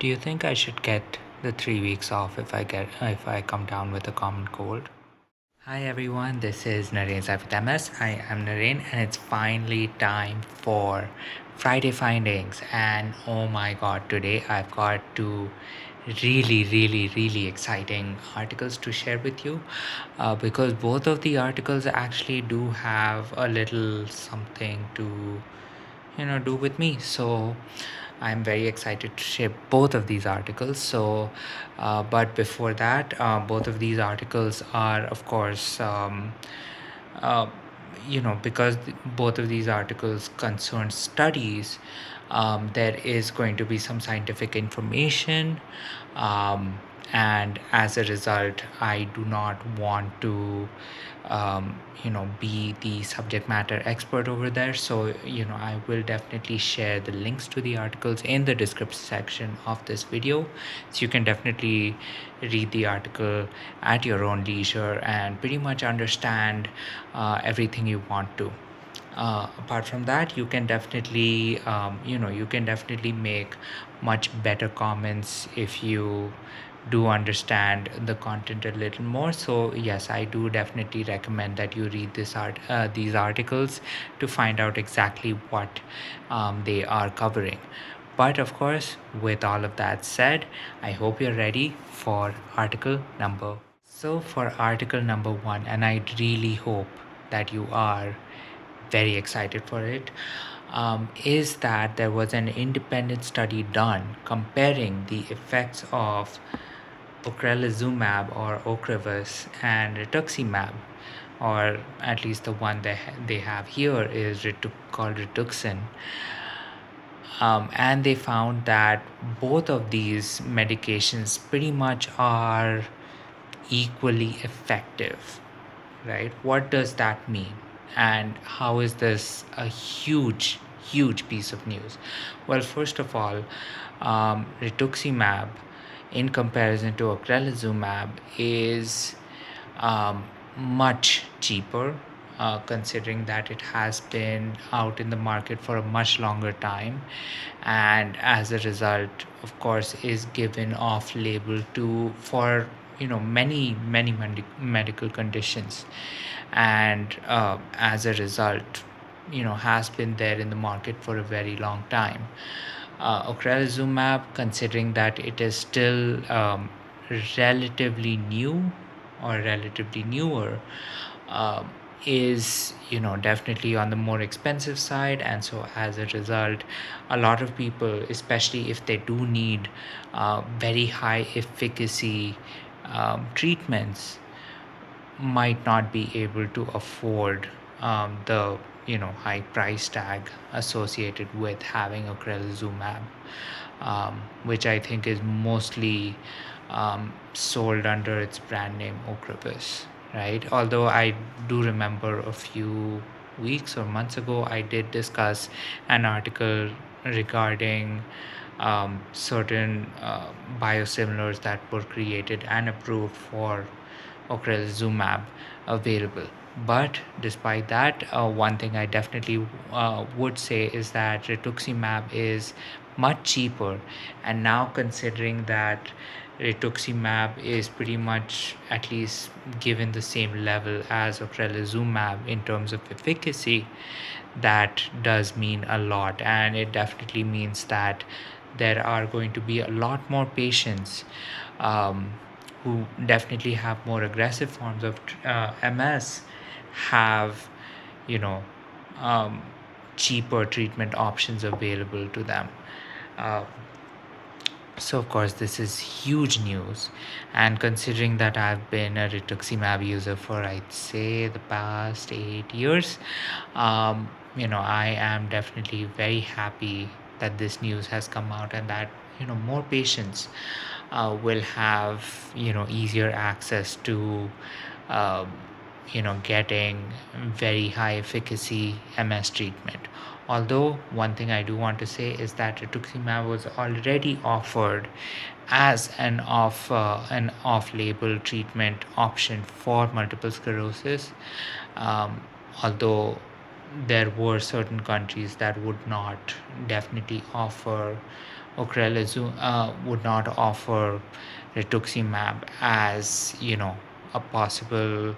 Do you think I should get the 3 weeks off if I come down with a common cold? Hi everyone, this is Naren with MS. I am Naren and it's finally time for Friday Findings. And oh my god, today I've got two really exciting articles to share with you because both of the articles actually do have a little something to do with me. So I'm very excited to share both of these articles. But before that, both of these articles are, of course, uh, because both of these articles concern studies. There is going to be some scientific information, um, and as a result, I do not want to be the subject matter expert over there. So I will definitely share the links to the articles in the description section of this video, so you can definitely read the article at your own leisure and pretty much understand everything you want to. Apart from that, you can definitely make much better comments if you do understand the content a little more. So yes, I do definitely recommend that you read these articles to find out exactly what they are covering. But of course, with all of that said, I hope you're ready for article number. So for article number one, and I really hope that you are very excited for it, is that there was an independent study done comparing the effects of ocrelizumab or Ocrevus and rituximab, or at least the one they have here is called Rituxan. And they found that both of these medications pretty much are equally effective, right? What does that mean? And how is this a huge piece of news? Well, first of all, rituximab, in comparison to ocrelizumab, is much cheaper, considering that it has been out in the market for a much longer time, and as a result, of course, is given off label to for many medical conditions, and as a result, has been there in the market for a very long time. Ocrelizumab, considering that it is still relatively new or relatively newer, um, is definitely on the more expensive side, and so as a result, a lot of people, especially if they do need very high efficacy treatments, might not be able to afford the high price tag associated with having ocrelizumab, which I think is mostly sold under its brand name Ocrevus, right? Although I do remember a few weeks or months ago, I did discuss an article regarding certain biosimilars that were created and approved for ocrelizumab available. But despite that, one thing I definitely would say is that rituximab is much cheaper. And now, considering that rituximab is pretty much at least given the same level as ocrelizumab in terms of efficacy, that does mean a lot. And it definitely means that there are going to be a lot more patients um, who definitely have more aggressive forms of MS, have you know um, cheaper treatment options available to them. Uh, so of course this is huge news, and considering that I've been a rituximab user for, I'd say, the past 8 years, I am definitely very happy that this news has come out, and that more patients will have easier access to um, getting very high efficacy MS treatment. Although one thing I do want to say is that rituximab was already offered as an off-label treatment option for multiple sclerosis, although there were certain countries that would not definitely offer ocrelizumab would not offer rituximab as a possible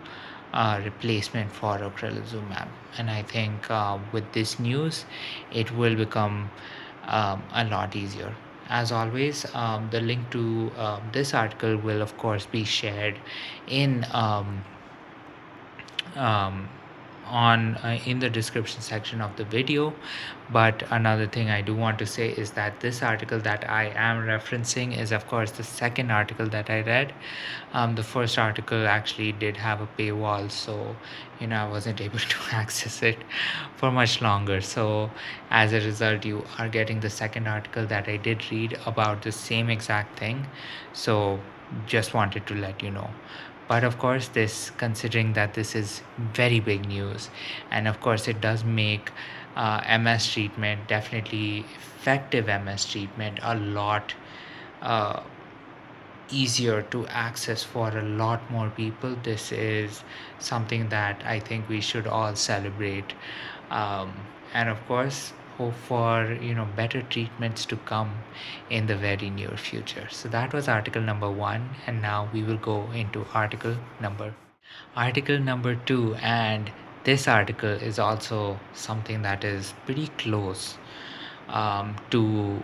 replacement for ocrelizumab. And I think with this news, it will become a lot easier. As always, the link to this article will of course be shared in um, on in the description section of the video. But another thing I do want to say is that this article that I am referencing is of course the second article that I read. The first article actually did have a paywall, so I wasn't able to access it for much longer. So as a result, you are getting the second article that I did read about the same exact thing. So just wanted to let you know. But of course, this considering that this is very big news, and of course it does make MS treatment, definitely effective MS treatment, a lot uh, easier to access for a lot more people. This is something that I think we should all celebrate, um, and of course hope for better treatments to come in the very near future. So that was article number 1, and now we will go into article number 2. And this article is also something that is pretty close to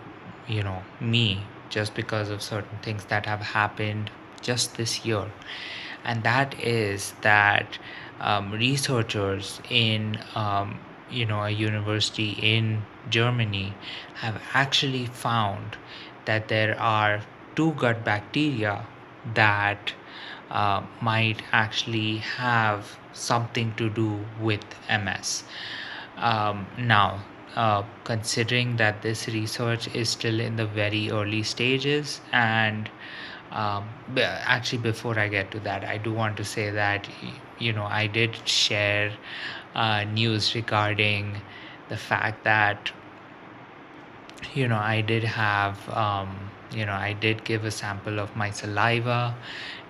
me, just because of certain things that have happened just this year. And that is that researchers in a university in Germany have actually found that there are two gut bacteria that might actually have something to do with MS. Now, considering that this research is still in the very early stages, and actually, before I get to that, I do want to say that I did share news regarding the fact that I did have I did give a sample of my saliva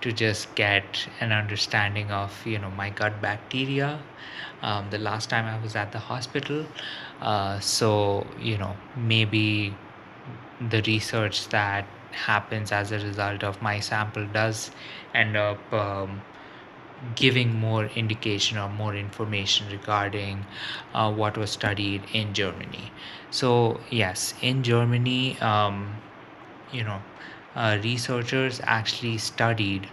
to just get an understanding of my gut bacteria the last time I was at the hospital. So maybe the research that happens as a result of my sample does end up giving more indication or more information regarding what was studied in Germany. So yes, in Germany, you know, researchers actually studied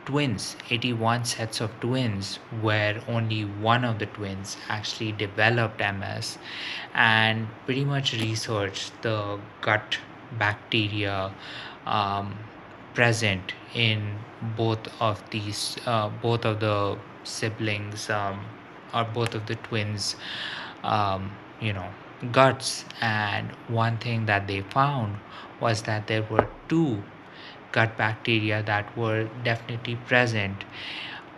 twins, 81 sets of twins, where only one of the twins actually developed MS, and pretty much researched the gut bacteria um, present in both of the siblings, or both of the twins, um, you know guts. And one thing that they found was that there were two gut bacteria that were definitely present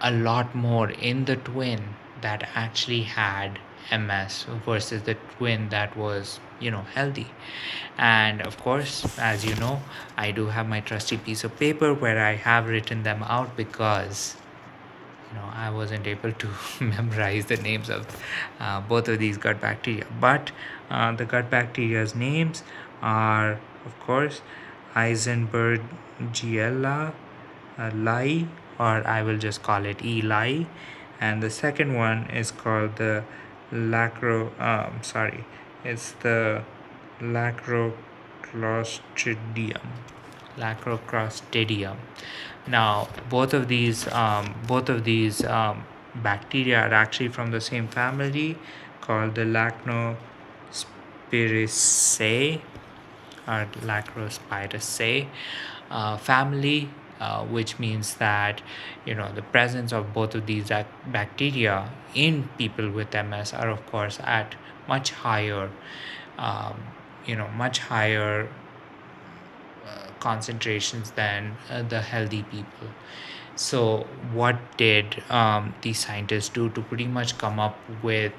a lot more in the twin that actually had MS versus the twin that was healthy. And of course, as you know, I do have my trusty piece of paper where I have written them out, because I wasn't able to memorize the names of both of these gut bacteria. But the gut bacteria's names are, of course, Eisenbergiella Lai, or I will just call it Eli. And the second one is called the it's the Lacroclostridium. Lacroclostridium. Now, both of these bacteria are actually from the same family, called the Lacnospiraceae, or Lacrospiraceae family, which means that the presence of both of these bacteria in people with MS are of course at much higher, much higher concentrations than the healthy people. So what did these scientists do to pretty much come up with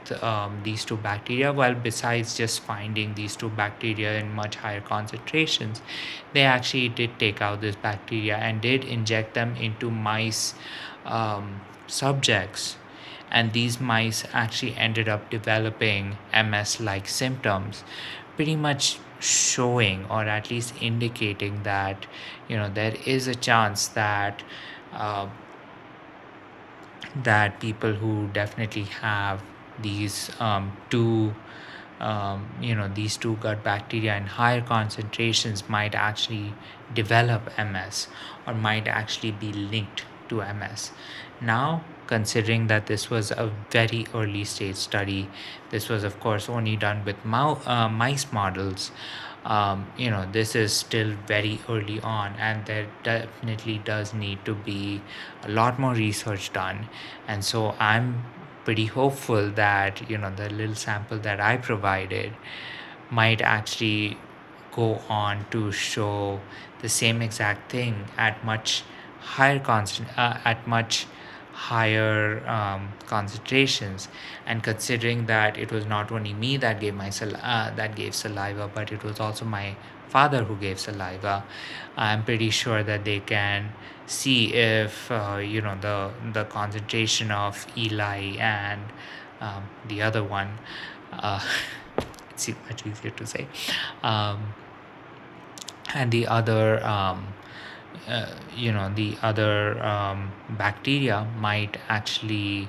these two bacteria? Well, besides just finding these two bacteria in much higher concentrations, they actually did take out this bacteria and did inject them into mice subjects. And these mice actually ended up developing MS-like symptoms pretty much showing or at least indicating that there is a chance that uh, people who definitely have these these two gut bacteria in higher concentrations might actually develop MS or might actually be linked to MS. Now, considering that this was a very early stage study, this was, of course, only done with mice models. This is still very early on, and there definitely does need to be a lot more research done. And so I'm pretty hopeful that the little sample that I provided might actually go on to show the same exact thing at much higher concentrations. And considering that it was not only me that gave saliva, but it was also my father who gave saliva, I'm pretty sure that they can see if the concentration of Eli and the other one, uh, it's much easier to say, um, and the other bacteria might actually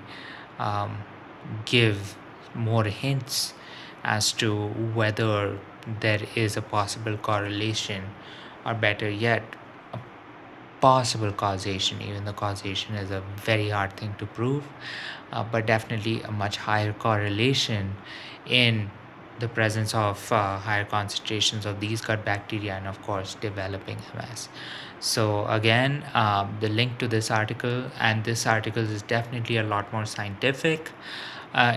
um, give more hints as to whether there is a possible correlation, or better yet, a possible causation. Even the causation is a very hard thing to prove, but definitely a much higher correlation in the presence of higher concentrations of these gut bacteria, and of course developing MS. So again, the link to this article, and this article is definitely a lot more scientific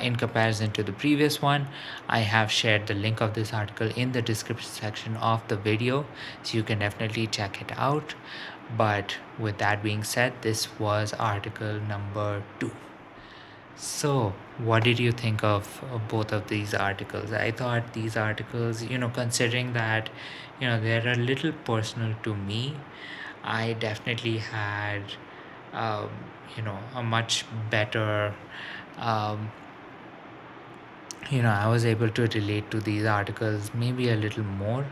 in comparison to the previous one. I have shared the link of this article in the description section of the video, so you can definitely check it out. But with that being said, this was article number 2. So, what did you think of both of these articles? I thought these articles, considering that, they're a little personal to me, I definitely had, um, a much better, um, I was able to relate to these articles maybe a little more.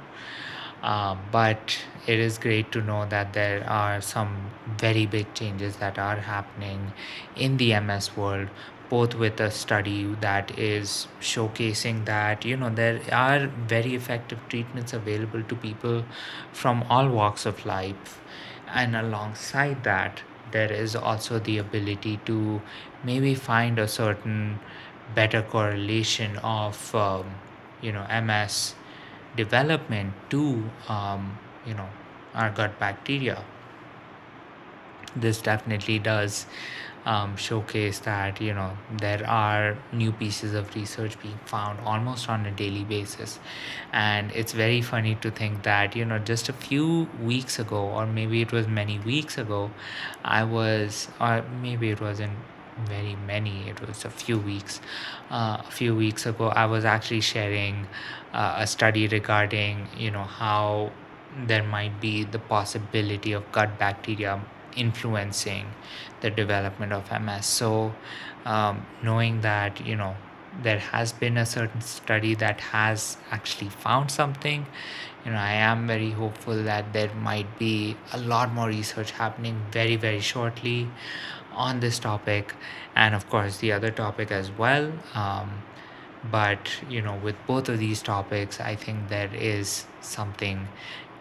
But it is great to know that there are some very big changes that are happening in the MS world, both with a study that is showcasing that there are very effective treatments available to people from all walks of life, and alongside that there is also the ability to maybe find a certain better correlation of MS development to our gut bacteria. This definitely does showcase that there are new pieces of research being found almost on a daily basis. And it's very funny to think that just a few weeks ago, or maybe it was many weeks ago, or maybe it wasn't very many, it was a few weeks ago, I was actually sharing a study regarding how there might be the possibility of gut bacteria influencing the development of MS. So knowing that there has been a certain study that has actually found something, I am very hopeful that there might be a lot more research happening very, very shortly on this topic, and of course the other topic as well. But with both of these topics, I think there is something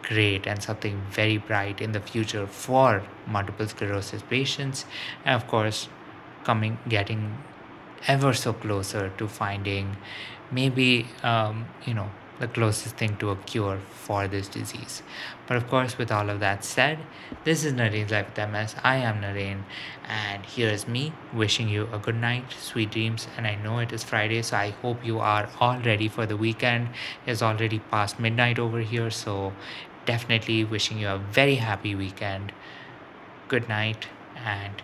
great and something very bright in the future for multiple sclerosis patients, and of course getting ever so closer to finding maybe the closest thing to a cure for this disease. But of course, with all of that said, this is Nareen's Life with MS. I am Nareen, and here's me wishing you a good night, sweet dreams. And I know it is Friday, so I hope you are all ready for the weekend. It's already past midnight over here, so definitely wishing you a very happy weekend. Good night, and